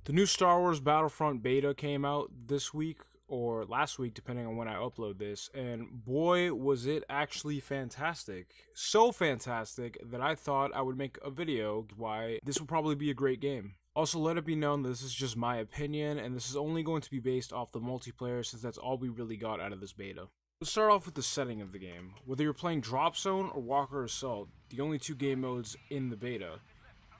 The new Star Wars Battlefront Beta came out this week or last week, depending on when I upload this, and boy, was it actually fantastic. So fantastic that I thought I would make a video why this will probably be a great game. Also, let it be known that this is just my opinion, and this is only going to be based off the multiplayer since that's all we really got out of this beta. Let's start off with the setting of the game. Whether you're playing Drop Zone or Walker Assault, the only two game modes in the beta,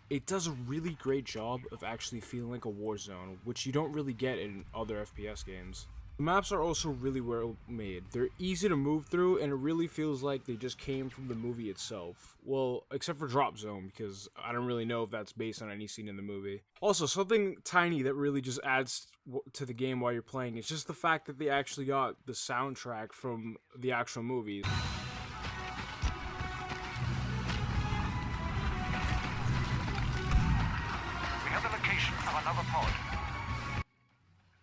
it does a really great job of actually feeling like a war zone, which you don't really get in other FPS games. The maps are also really well made. They're easy to move through, and it really feels like they just came from the movie itself. Well, except for Drop Zone, because I don't really know if that's based on any scene in the movie. Also, something tiny that really just adds to the game while you're playing is just the fact that they actually got the soundtrack from the actual movie.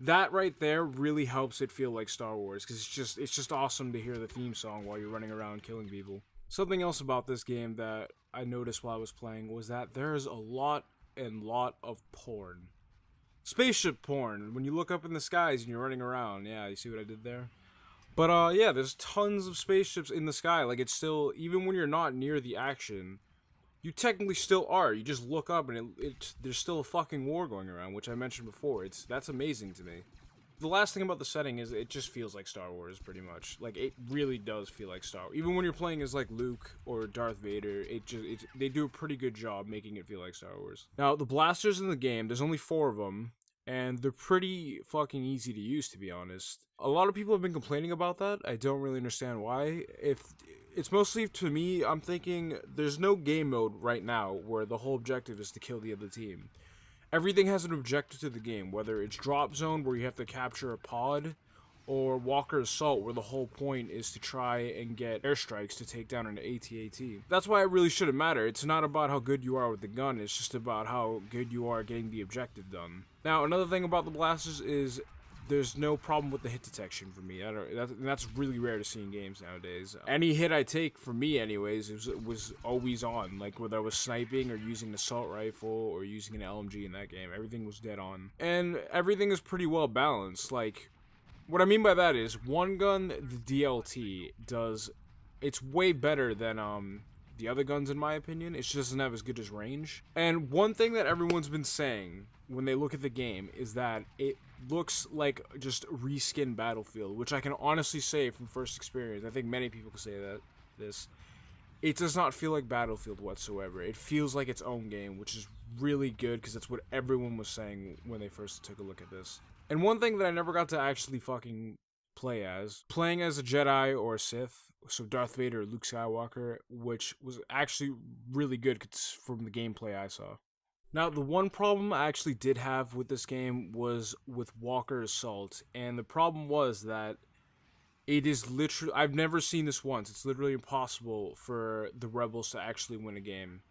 That right there really helps it feel like Star Wars, because it's just awesome to hear the theme song while you're running around killing people. Something else about this game that I noticed while I was playing was that there's a lot of porn. Spaceship porn. When you look up in the skies and you're running around. Yeah, you see what I did there? But yeah, there's tons of spaceships in the sky. Like, it's still, even when you're not near the action, you technically still are. You just look up and there's still a fucking war going around, which I mentioned before. That's amazing to me. The last thing about the setting is it just feels like Star Wars, pretty much. Like, it really does feel like Star Wars. Even when you're playing as, like, Luke or Darth Vader, they do a pretty good job making it feel like Star Wars. Now, the blasters in the game, there's only 4 of them, and they're pretty fucking easy to use, to be honest. A lot of people have been complaining about that. I don't really understand why. It's mostly, to me, I'm thinking there's no game mode right now where the whole objective is to kill the other team. Everything has an objective to the game, whether it's Drop Zone where you have to capture a pod, or Walker Assault where the whole point is to try and get airstrikes to take down an AT-AT. That's why it really shouldn't matter. It's not about how good you are with the gun, it's just about how good you are getting the objective done. Now, another thing about the blasters is there's no problem with the hit detection for me. That's really rare to see in games nowadays. Any hit I take, for me anyways, was always on. Like, whether I was sniping or using an assault rifle or using an LMG in that game, everything was dead on. And everything is pretty well balanced. Like, what I mean by that is, one gun, the DLT, it's way better than, the other guns in my opinion. It just doesn't have as good as range. And one thing that everyone's been saying when they look at the game is that it looks like just reskin Battlefield, which I can honestly say from first experience. I think many people can say this. It does not feel like Battlefield whatsoever. It feels like its own game, which is really good because that's what everyone was saying when they first took a look at this. And one thing that I never got to actually fucking playing as a Jedi or a Sith, so Darth Vader or Luke Skywalker, which was actually really good from the gameplay I saw. Now, the one problem I actually did have with this game was with Walker Assault, and the problem was that it is literally, I've never seen this once, it's literally impossible for the rebels to actually win a game.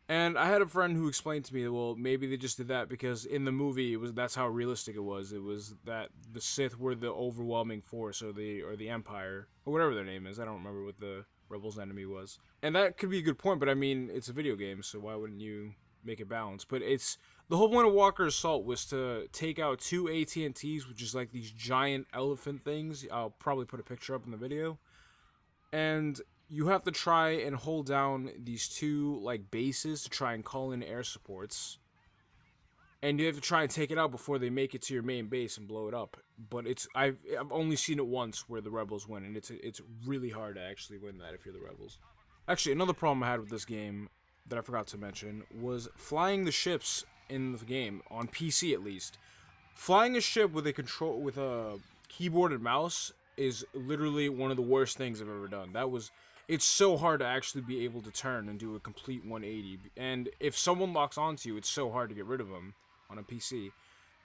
And I had a friend who explained to me, well, maybe they just did that because in the movie, that's how realistic it was. It was that the Sith were the overwhelming force, or the Empire, or whatever their name is. I don't remember what the rebels' enemy was. And that could be a good point, but I mean, it's a video game, so why wouldn't you make it balanced? But the whole point of Walker Assault was to take out 2 AT&Ts, which is like these giant elephant things. I'll probably put a picture up in the video. And you have to try and hold down these 2 like bases to try and call in air supports. And you have to try and take it out before they make it to your main base and blow it up. But I've only seen it once where the rebels win, and it's really hard to actually win that if you're the rebels. Actually, another problem I had with this game that I forgot to mention was flying the ships in the game, on PC at least. Flying a ship with a keyboard and mouse is literally one of the worst things I've ever done. It's so hard to actually be able to turn and do a complete 180. And if someone locks onto you, it's so hard to get rid of them on a PC.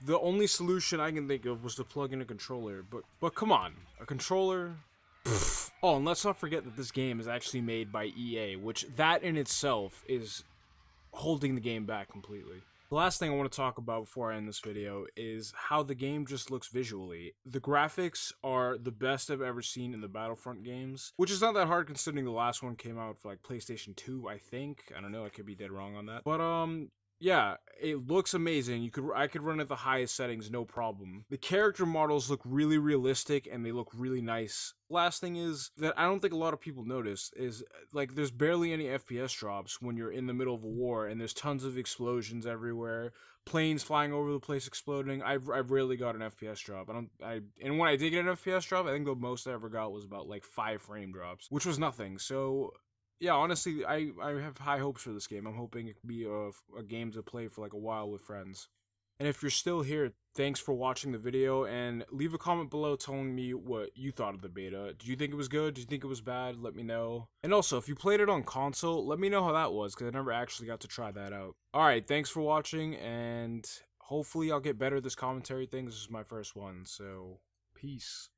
The only solution I can think of was to plug in a controller. But come on, a controller? Pfft. Oh, and let's not forget that this game is actually made by EA, which that in itself is holding the game back completely. The last thing I want to talk about before I end this video is how the game just looks visually. The graphics are the best I've ever seen in the Battlefront games, which is not that hard considering the last one came out for like PlayStation 2, I think. I don't know, I could be dead wrong on that. But Yeah, it looks amazing. I could run at the highest settings, no problem. The character models look really realistic and they look really nice. Last thing is that I don't think a lot of people notice is like there's barely any FPS drops when you're in the middle of a war and there's tons of explosions everywhere, planes flying over the place exploding. I've rarely got an FPS drop. And when I did get an FPS drop, I think the most I ever got was about like 5 frame drops, which was nothing. So yeah, honestly, I have high hopes for this game. I'm hoping it can be a game to play for like a while with friends. And if you're still here, thanks for watching the video, and leave a comment below telling me what you thought of the beta. Did you think it was good? Did you think it was bad? Let me know. And also, if you played it on console, let me know how that was, because I never actually got to try that out. Alright, thanks for watching, and hopefully I'll get better at this commentary thing. This is my first one, so peace.